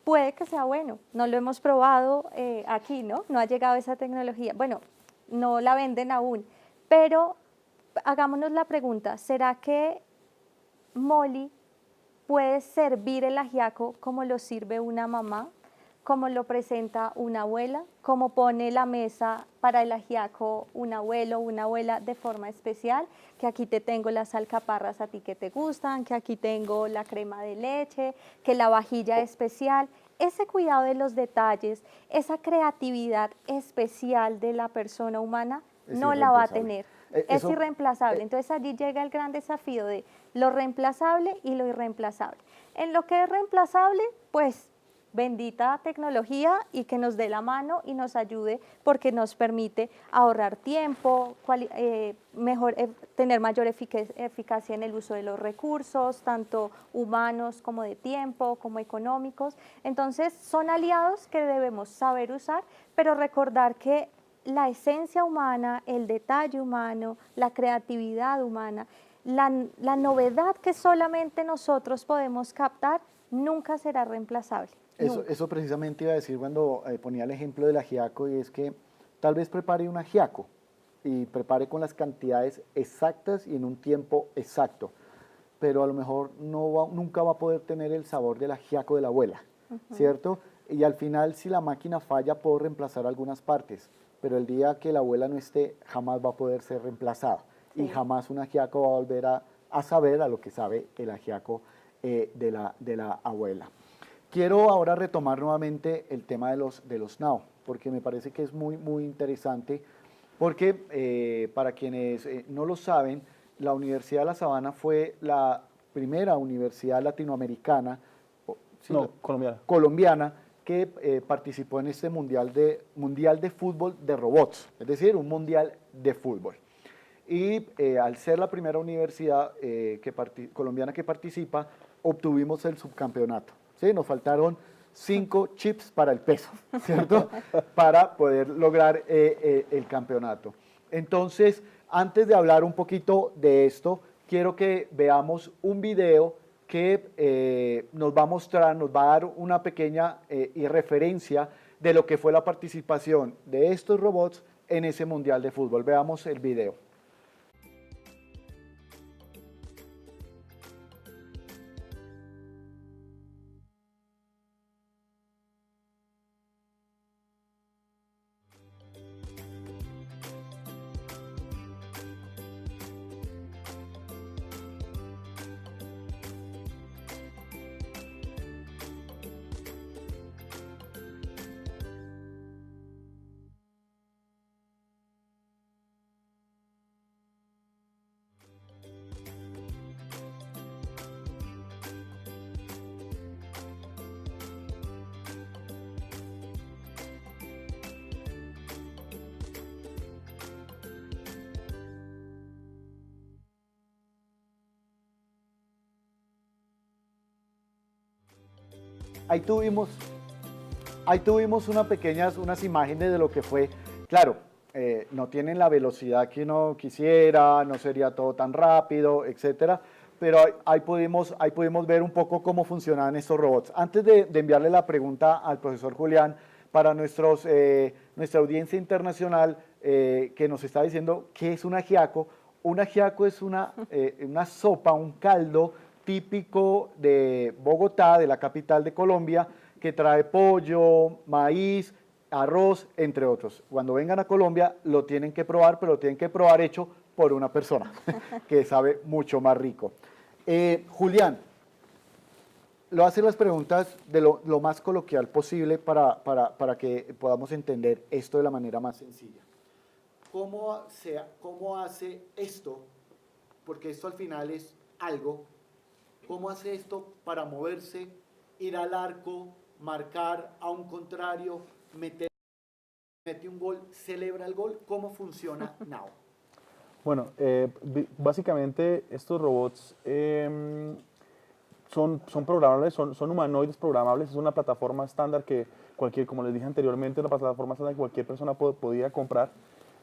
Puede que sea bueno, no lo hemos probado aquí, ¿no? No ha llegado esa tecnología. Bueno, no la venden aún, pero hagámonos la pregunta, ¿será que Molly puede servir el ajiaco como lo sirve una mamá, como lo presenta una abuela, como pone la mesa para el ajiaco un abuelo o una abuela de forma especial? Que aquí te tengo las alcaparras a ti que te gustan, que aquí tengo la crema de leche, que la vajilla especial. Ese cuidado de los detalles, esa creatividad especial de la persona humana no la va a tener. Es irreemplazable. Entonces allí llega el gran desafío de lo reemplazable y lo irreemplazable. En lo que es reemplazable, pues bendita tecnología y que nos dé la mano y nos ayude porque nos permite ahorrar tiempo, tener mayor eficacia en el uso de los recursos, tanto humanos como de tiempo, como económicos. Entonces son aliados que debemos saber usar, pero recordar que la esencia humana, el detalle humano, la creatividad humana, la novedad que solamente nosotros podemos captar, nunca será reemplazable. Eso precisamente iba a decir cuando ponía el ejemplo del ajiaco, y es que tal vez prepare un ajiaco y prepare con las cantidades exactas y en un tiempo exacto, pero a lo mejor nunca va a poder tener el sabor del ajiaco de la abuela, ¿cierto? Y al final, si la máquina falla, puedo reemplazar algunas partes, pero el día que la abuela no esté, jamás va a poder ser reemplazada. Sí. Y jamás un ajiaco va a volver a saber a lo que sabe el ajiaco de la abuela. Quiero ahora retomar nuevamente el tema de los NAO, porque me parece que es muy, muy interesante, porque para quienes no lo saben, la Universidad de La Sabana fue la primera universidad latinoamericana, colombiana, que participó en este mundial de fútbol de robots, es decir, un mundial de fútbol. Y al ser la primera universidad colombiana que participa, obtuvimos el subcampeonato. ¿Sí? Nos faltaron 5 chips para el peso, ¿cierto? Para poder lograr el campeonato. Entonces, antes de hablar un poquito de esto, quiero que veamos un video que nos va a mostrar, nos va a dar una pequeña referencia de lo que fue la participación de estos robots en ese mundial de fútbol. Veamos el video. Ahí tuvimos unas imágenes de lo que fue. Claro, no tienen la velocidad que uno quisiera, no sería todo tan rápido, etcétera, pero ahí pudimos ver un poco cómo funcionaban estos robots. Antes de enviarle la pregunta al profesor Julián, para nuestra audiencia internacional que nos está diciendo qué es un ajiaco. Un ajiaco es una sopa, un caldo típico de Bogotá, de la capital de Colombia, que trae pollo, maíz, arroz, entre otros. Cuando vengan a Colombia lo tienen que probar, pero lo tienen que probar hecho por una persona que sabe mucho más rico. Julián, lo hace las preguntas de lo más coloquial posible para que podamos entender esto de la manera más sencilla. ¿Cómo hace esto? Porque esto al final es algo. ¿Cómo hace esto para moverse, ir al arco, marcar a un contrario, mete un gol, celebra el gol? ¿Cómo funciona NAO? Bueno, básicamente estos robots son programables, son humanoides programables. Es una plataforma estándar que como les dije anteriormente, una plataforma en la que cualquier persona podía comprar.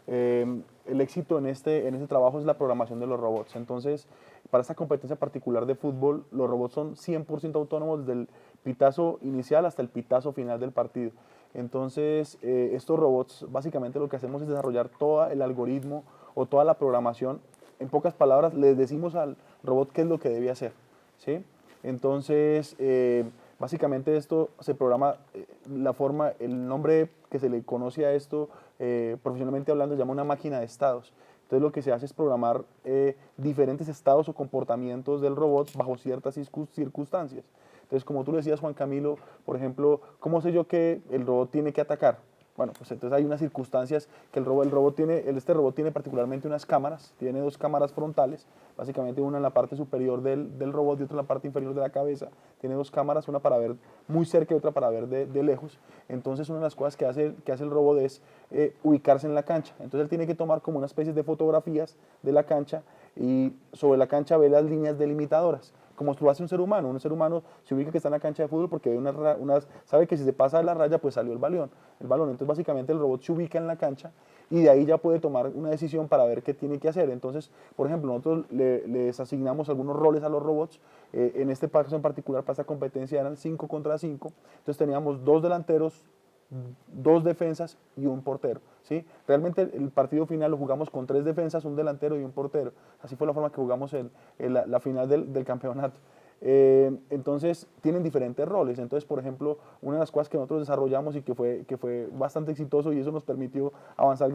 El éxito en este trabajo es la programación de los robots. Entonces, para esta competencia particular de fútbol, los robots son 100% autónomos desde el pitazo inicial hasta el pitazo final del partido. Entonces, estos robots, básicamente lo que hacemos es desarrollar todo el algoritmo o toda la programación. En pocas palabras, les decimos al robot qué es lo que debe hacer, ¿sí? Entonces, básicamente esto se programa, el nombre que se le conoce a esto, profesionalmente hablando, se llama una máquina de estados. Entonces lo que se hace es programar diferentes estados o comportamientos del robot bajo ciertas circunstancias. Entonces, como tú decías, Juan Camilo, por ejemplo, ¿cómo sé yo que el robot tiene que atacar? Bueno, pues entonces hay unas circunstancias que este robot tiene particularmente unas cámaras, tiene 2 cámaras frontales, básicamente una en la parte superior del robot y otra en la parte inferior de la cabeza. Tiene 2 cámaras, una para ver muy cerca y otra para ver de lejos. Entonces una de las cosas que hace el robot es ubicarse en la cancha. Entonces él tiene que tomar como una especie de fotografías de la cancha y sobre la cancha ve las líneas delimitadoras, como lo hace un ser humano. Un ser humano se ubica que está en la cancha de fútbol porque ve sabe que si se pasa de la raya, pues salió el balón. Entonces, básicamente, el robot se ubica en la cancha y de ahí ya puede tomar una decisión para ver qué tiene que hacer. Entonces, por ejemplo, nosotros les asignamos algunos roles a los robots. En este caso en particular, para esta competencia, eran 5 contra 5. Entonces, teníamos 2 delanteros, 2 defensas y un portero, ¿sí? Realmente el partido final lo jugamos con 3 defensas, un delantero y un portero. Así fue la forma que jugamos la final del campeonato. Entonces tienen diferentes roles. Entonces, por ejemplo, una de las cosas que nosotros desarrollamos y que fue bastante exitoso, y eso nos permitió avanzar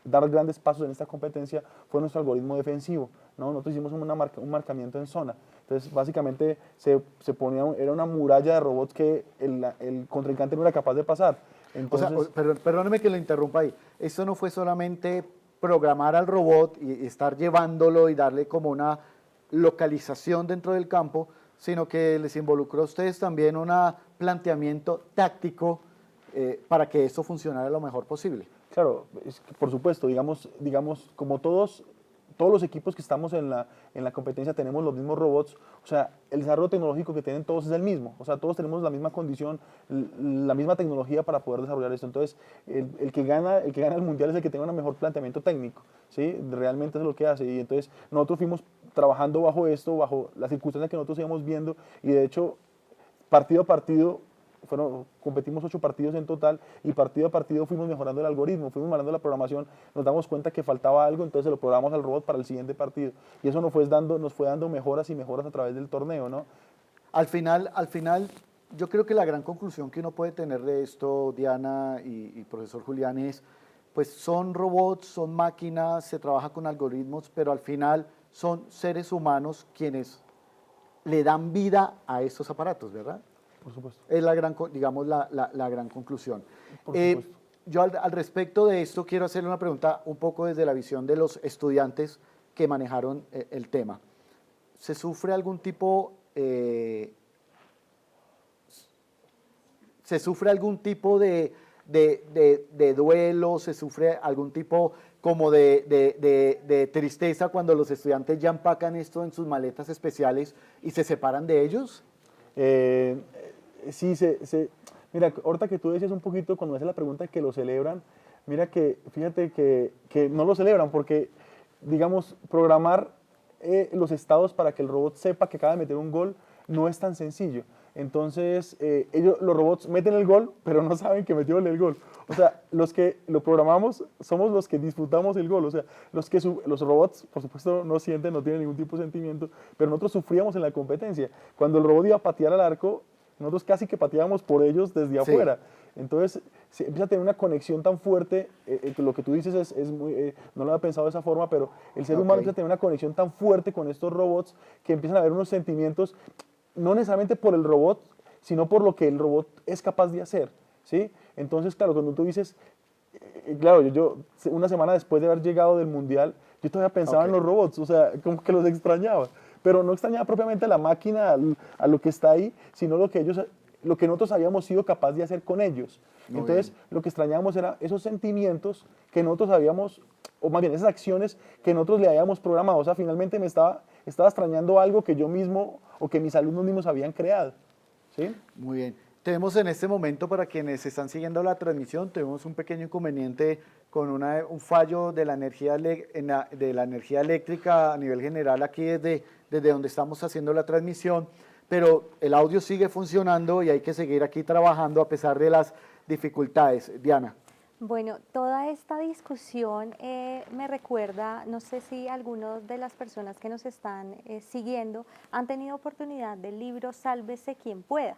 dar grandes pasos en esta competencia, fue nuestro algoritmo defensivo, ¿no? Nosotros hicimos un marcamiento en zona. Entonces, básicamente era una muralla de robots que el contrincante no era capaz de pasar. Entonces, o sea, perdóneme que lo interrumpa ahí. Esto no fue solamente programar al robot y estar llevándolo y darle como una localización dentro del campo, sino que les involucró a ustedes también un planteamiento táctico para que esto funcionara lo mejor posible. Claro, por supuesto, digamos, como todos los equipos que estamos en la competencia tenemos los mismos robots, o sea, el desarrollo tecnológico que tienen todos es el mismo, o sea, todos tenemos la misma condición, la misma tecnología para poder desarrollar esto. Entonces, el que gana el mundial es el que tenga un mejor planteamiento técnico, ¿sí? Realmente es lo que hace. Y entonces nosotros fuimos trabajando bajo las circunstancias que nosotros íbamos viendo, y de hecho, partido a partido, competimos 8 partidos en total, y partido a partido fuimos mejorando el algoritmo, fuimos mejorando la programación, nos damos cuenta que faltaba algo, entonces lo programamos al robot para el siguiente partido, y eso nos fue dando mejoras y mejoras a través del torneo, ¿no? Al final, yo creo que la gran conclusión que uno puede tener de esto, Diana y profesor Julián, es, pues son robots, son máquinas, se trabaja con algoritmos, pero al final son seres humanos quienes le dan vida a estos aparatos, ¿verdad? Por supuesto. Es la gran, digamos, la gran conclusión. Por supuesto. Yo al respecto de esto quiero hacerle una pregunta un poco desde la visión de los estudiantes que manejaron el tema. ¿Se sufre algún tipo de duelo? ¿Se sufre algún tipo como de tristeza cuando los estudiantes ya empacan esto en sus maletas especiales y se separan de ellos? Sí, mira, ahorita que tú decías un poquito, cuando me haces la pregunta que lo celebran, mira que, fíjate que no lo celebran porque, digamos, programar los estados para que el robot sepa que acaba de meter un gol no es tan sencillo. Entonces, los robots meten el gol, pero no saben que metieron el gol. O sea, los que lo programamos somos los que disfrutamos el gol. O sea, los robots, por supuesto, no sienten, no tienen ningún tipo de sentimiento, pero nosotros sufríamos en la competencia. Cuando el robot iba a patear al arco, nosotros casi que pateábamos por ellos desde afuera. Entonces, se empieza a tener una conexión tan fuerte, lo que tú dices es muy, no lo había pensado de esa forma, pero el ser humano empieza a tener una conexión tan fuerte con estos robots que empiezan a haber unos sentimientos, no necesariamente por el robot, sino por lo que el robot es capaz de hacer, ¿sí? Entonces, claro, cuando tú dices, claro, yo una semana después de haber llegado del Mundial, yo todavía pensaba en los robots, o sea, como que los extrañaba, pero no extrañaba propiamente a la máquina, a lo que está ahí, sino lo que nosotros habíamos sido capaces de hacer con ellos. Muy Entonces, bien. Lo que extrañábamos era esos sentimientos que nosotros habíamos, o más bien esas acciones que nosotros le habíamos programado. O sea, finalmente me estaba extrañando algo que yo mismo o que mis alumnos mismos habían creado. ¿Sí? Muy bien. Tenemos en este momento, para quienes están siguiendo la transmisión, tenemos un pequeño inconveniente con un fallo de la energía, de la energía eléctrica a nivel general aquí desde donde estamos haciendo la transmisión, pero el audio sigue funcionando y hay que seguir aquí trabajando a pesar de las dificultades. Diana. Bueno, toda esta discusión me recuerda, no sé si algunas de las personas que nos están siguiendo han tenido oportunidad del libro Sálvese quien pueda,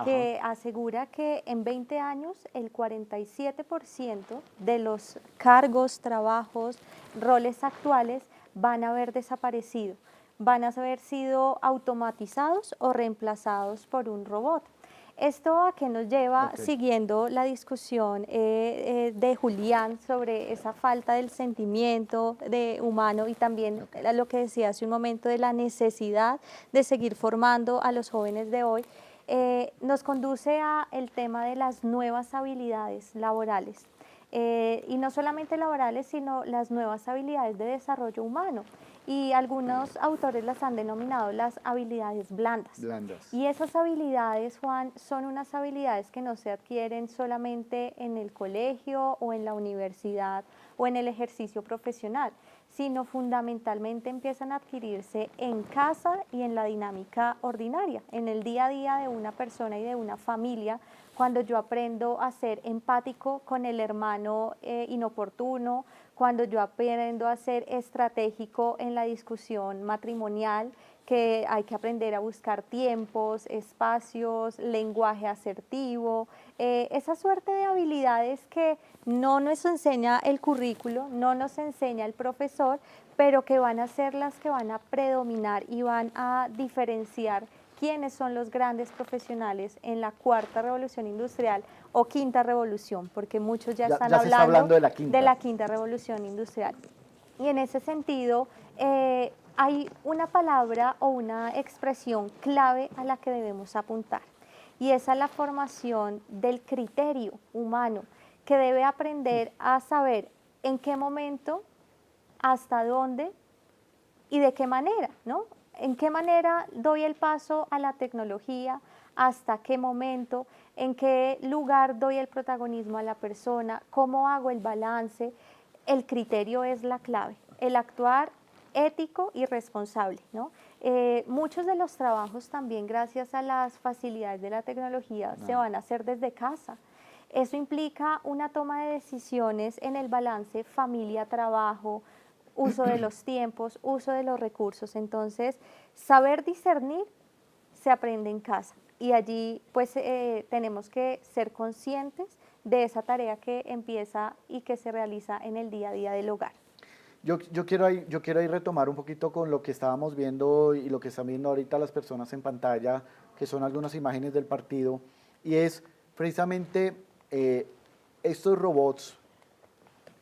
que asegura que en 20 años el 47% de los cargos, trabajos, roles actuales van a haber desaparecido, van a haber sido automatizados o reemplazados por un robot. ¿Esto a qué nos lleva? Siguiendo la discusión de Julián sobre esa falta del sentimiento humano y también lo que decía hace un momento de la necesidad de seguir formando a los jóvenes de hoy, nos conduce a el tema de las nuevas habilidades laborales. Y no solamente laborales, sino las nuevas habilidades de desarrollo humano. Y algunos autores las han denominado las habilidades blandas. Y esas habilidades, Juan, son unas habilidades que no se adquieren solamente en el colegio o en la universidad o en el ejercicio profesional, sino fundamentalmente empiezan a adquirirse en casa y en la dinámica ordinaria, en el día a día de una persona y de una familia, cuando yo aprendo a ser empático con el hermano inoportuno, cuando yo aprendo a ser estratégico en la discusión matrimonial, que hay que aprender a buscar tiempos, espacios, lenguaje asertivo, esa suerte de habilidades que no nos enseña el currículo, no nos enseña el profesor, pero que van a ser las que van a predominar y van a diferenciar quiénes son los grandes profesionales en la cuarta revolución industrial o quinta revolución, porque muchos ya están hablando de la quinta revolución industrial. Y en ese sentido, hay una palabra o una expresión clave a la que debemos apuntar, y esa es la formación del criterio humano, que debe aprender a saber en qué momento, hasta dónde y de qué manera, ¿no? ¿En qué manera doy el paso a la tecnología? ¿Hasta qué momento? ¿En qué lugar doy el protagonismo a la persona? ¿Cómo hago el balance? El criterio es la clave, el actuar ético y responsable, ¿no? Muchos de los trabajos también, gracias a las facilidades de la tecnología, se van a hacer desde casa. Eso implica una toma de decisiones en el balance familia-trabajo, uso de los tiempos, uso de los recursos. Entonces, saber discernir se aprende en casa, y allí pues tenemos que ser conscientes de esa tarea que empieza y que se realiza en el día a día del hogar. Yo quiero ahí retomar un poquito con lo que estábamos viendo y lo que están viendo ahorita las personas en pantalla, que son algunas imágenes del partido, y es precisamente estos robots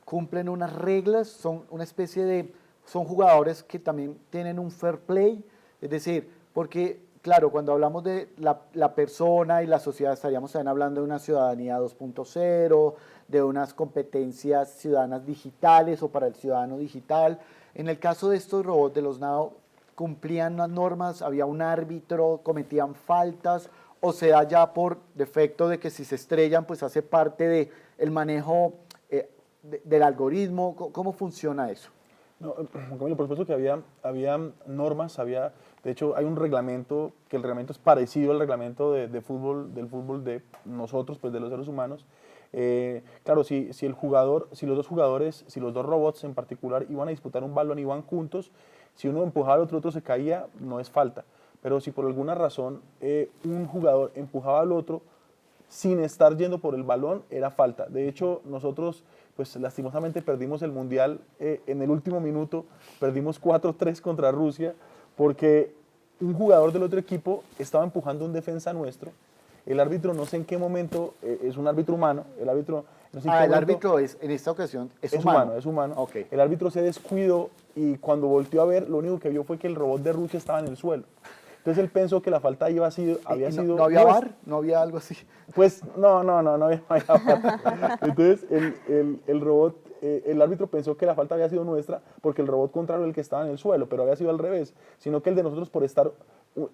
cumplen unas reglas, son una especie de, son jugadores que también tienen un fair play, es decir, porque claro, cuando hablamos de la persona y la sociedad estaríamos también hablando de una ciudadanía 2.0, de unas competencias ciudadanas digitales o para el ciudadano digital. En el caso de estos robots de los Nao, ¿cumplían las normas? ¿Había un árbitro? ¿Cometían faltas? ¿O se da ya por defecto de que si se estrellan, pues hace parte del manejo del algoritmo? ¿Cómo funciona eso? No, Camilo, por supuesto que había normas, de hecho hay un reglamento, que el reglamento es parecido al reglamento del fútbol de nosotros, pues de los seres humanos. Claro, si los dos jugadores, si los dos robots en particular iban a disputar un balón y iban juntos, si uno empujaba al otro se caía, no es falta. Pero si por alguna razón un jugador empujaba al otro sin estar yendo por el balón, era falta. De hecho, nosotros pues lastimosamente perdimos el Mundial en el último minuto, perdimos 4-3 contra Rusia, porque un jugador del otro equipo estaba empujando a un defensa nuestro. El árbitro, no sé en qué momento, es un árbitro humano, el árbitro... No sé el árbitro en esta ocasión es humano. Es humano. Okay. El árbitro se descuidó y cuando volteó a ver, lo único que vio fue que el robot de Rusia estaba en el suelo. Entonces él pensó que la falta había sido... ¿No había VAR? ¿No había algo así? Pues no había VAR. Entonces el robot, el árbitro pensó que la falta había sido nuestra porque el robot contrario era el que estaba en el suelo, pero había sido al revés, sino que el de nosotros por estar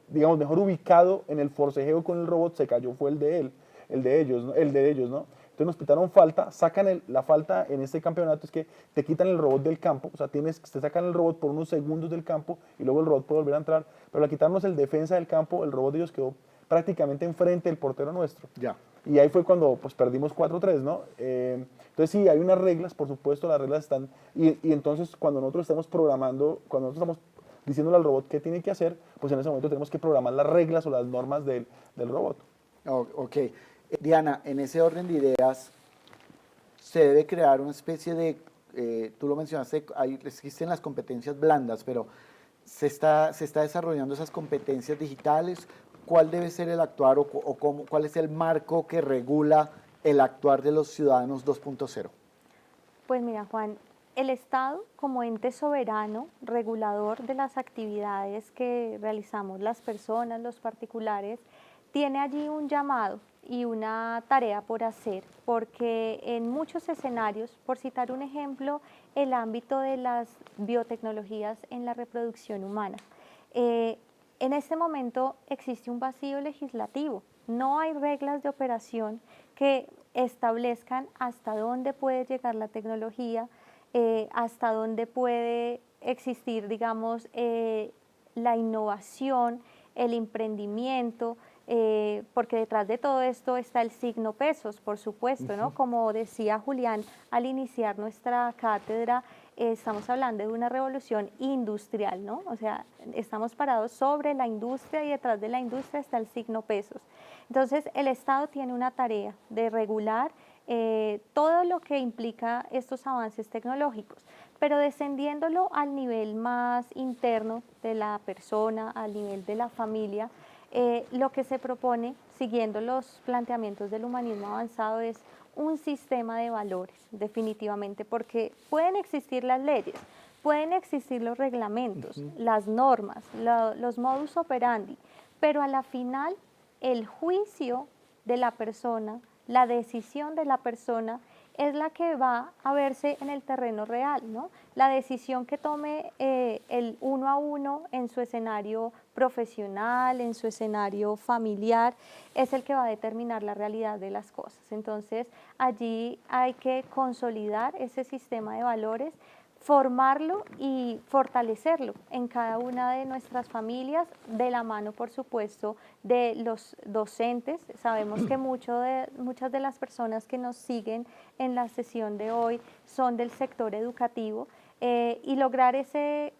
digamos, mejor ubicado en el forcejeo con el robot se cayó fue el de ellos, ¿no? Entonces nos pitaron falta, sacan la falta en este campeonato, es que te quitan el robot del campo, o sea, te sacan el robot por unos segundos del campo y luego el robot puede volver a entrar, pero al quitarnos el defensa del campo, el robot de ellos quedó prácticamente enfrente del portero nuestro. Ya. Y ahí fue cuando pues, perdimos 4-3, ¿no? Entonces sí, hay unas reglas, por supuesto, las reglas están, y entonces cuando nosotros estamos programando, cuando nosotros estamos diciéndole al robot qué tiene que hacer, pues en ese momento tenemos que programar las reglas o las normas del robot. Ok. Diana, en ese orden de ideas, se debe crear una especie de, tú lo mencionaste, existen las competencias blandas, pero se está desarrollando esas competencias digitales. ¿Cuál debe ser el actuar o cuál es el marco que regula el actuar de los ciudadanos 2.0? Pues mira, Juan, el Estado como ente soberano, regulador de las actividades que realizamos las personas, los particulares, tiene allí un llamado y una tarea por hacer, porque en muchos escenarios, por citar un ejemplo, el ámbito de las biotecnologías en la reproducción humana, en este momento existe un vacío legislativo, no hay reglas de operación que establezcan hasta dónde puede llegar la tecnología, hasta dónde puede existir, digamos, la innovación, el emprendimiento, porque detrás de todo esto está el signo pesos, por supuesto, ¿no? Como decía Julián al iniciar nuestra cátedra, estamos hablando de una revolución industrial, ¿no? O sea, estamos parados sobre la industria y detrás de la industria está el signo pesos. Entonces, el Estado tiene una tarea de regular todo lo que implica estos avances tecnológicos, pero descendiéndolo al nivel más interno de la persona, al nivel de la familia. Lo que se propone, siguiendo los planteamientos del humanismo avanzado, es un sistema de valores, definitivamente, porque pueden existir las leyes, pueden existir los reglamentos, las normas, los modus operandi, pero a la final el juicio de la persona, la decisión de la persona es la que va a verse en el terreno real, ¿no? La decisión que tome el uno a uno en su escenario profesional, en su escenario familiar, es el que va a determinar la realidad de las cosas. Entonces, allí hay que consolidar ese sistema de valores, formarlo y fortalecerlo en cada una de nuestras familias, de la mano, por supuesto, de los docentes. Sabemos que muchas de las personas que nos siguen en la sesión de hoy son del sector educativo, y lograr ese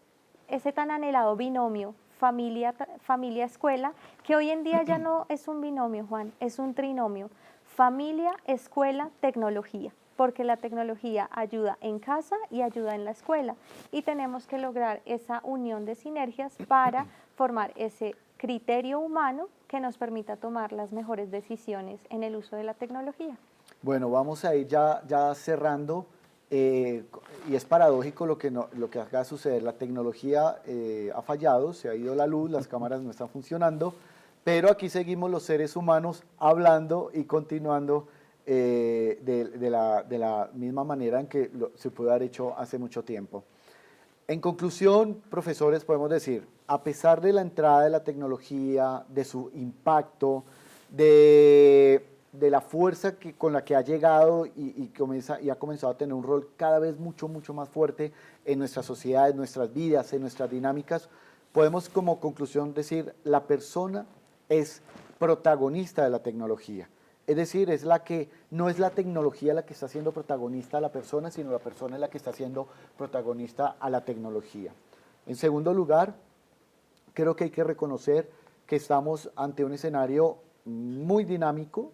tan anhelado binomio familia-escuela, que hoy en día ya no es un binomio, Juan, es un trinomio: familia, escuela, tecnología, porque la tecnología ayuda en casa y ayuda en la escuela, y tenemos que lograr esa unión de sinergias para formar ese criterio humano que nos permita tomar las mejores decisiones en el uso de la tecnología. Bueno, vamos a ir ya cerrando, y es paradójico lo que acaba de suceder. La tecnología ha fallado, se ha ido la luz, las cámaras no están funcionando, pero aquí seguimos los seres humanos hablando y continuando de la misma manera en que se pudo haber hecho hace mucho tiempo. En conclusión, profesores, podemos decir, a pesar de la entrada de la tecnología, de su impacto, de la fuerza con la que ha llegado y ha comenzado a tener un rol cada vez mucho más fuerte en nuestras sociedades, en nuestras vidas, en nuestras dinámicas, podemos como conclusión decir, la persona es protagonista de la tecnología. Es decir, no es la tecnología la que está siendo protagonista a la persona, sino la persona es la que está siendo protagonista a la tecnología. En segundo lugar, creo que hay que reconocer que estamos ante un escenario muy dinámico,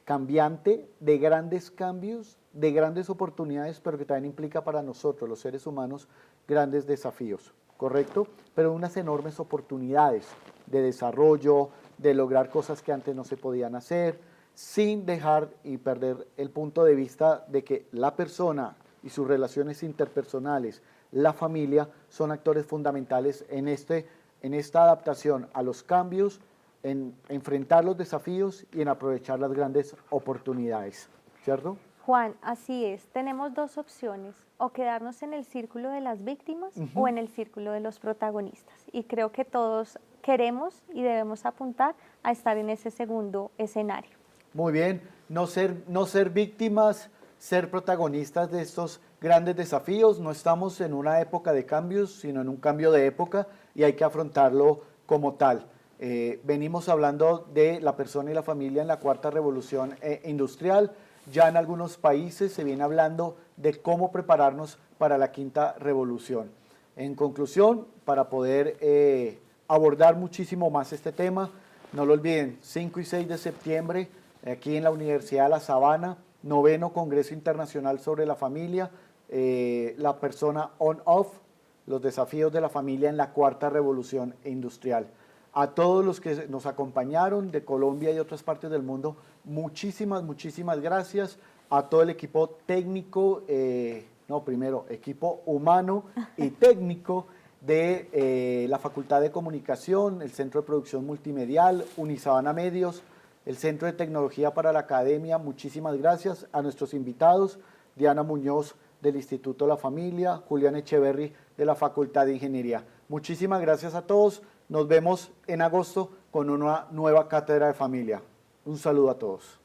cambiante, de grandes cambios, de grandes oportunidades, pero que también implica para nosotros, los seres humanos, grandes desafíos, ¿correcto? Pero unas enormes oportunidades de desarrollo, de lograr cosas que antes no se podían hacer, sin dejar y perder el punto de vista de que la persona y sus relaciones interpersonales, la familia, son actores fundamentales en esta adaptación a los cambios, en enfrentar los desafíos y en aprovechar las grandes oportunidades, ¿cierto? Juan, así es. Tenemos dos opciones, o quedarnos en el círculo de las víctimas o en el círculo de los protagonistas. Y creo que todos queremos y debemos apuntar a estar en ese segundo escenario. Muy bien, no ser víctimas, ser protagonistas de estos grandes desafíos. No estamos en una época de cambios, sino en un cambio de época y hay que afrontarlo como tal. Venimos hablando de la persona y la familia en la cuarta revolución industrial. Ya en algunos países se viene hablando de cómo prepararnos para la quinta revolución. En conclusión, para poder abordar muchísimo más este tema, no lo olviden, 5 y 6 de septiembre, aquí en la Universidad de La Sabana, 9º Congreso Internacional sobre la Familia, la persona on-off, los desafíos de la familia en la cuarta revolución industrial. A todos los que nos acompañaron de Colombia y otras partes del mundo, muchísimas gracias. A todo el equipo técnico, primero equipo humano y técnico de la Facultad de Comunicación, el Centro de Producción Multimedial, Unisabana Medios, el Centro de Tecnología para la Academia, muchísimas gracias. A nuestros invitados, Diana Muñoz del Instituto de la Familia, Julián Echeverry de la Facultad de Ingeniería. Muchísimas gracias a todos. Nos vemos en agosto con una nueva cátedra de familia. Un saludo a todos.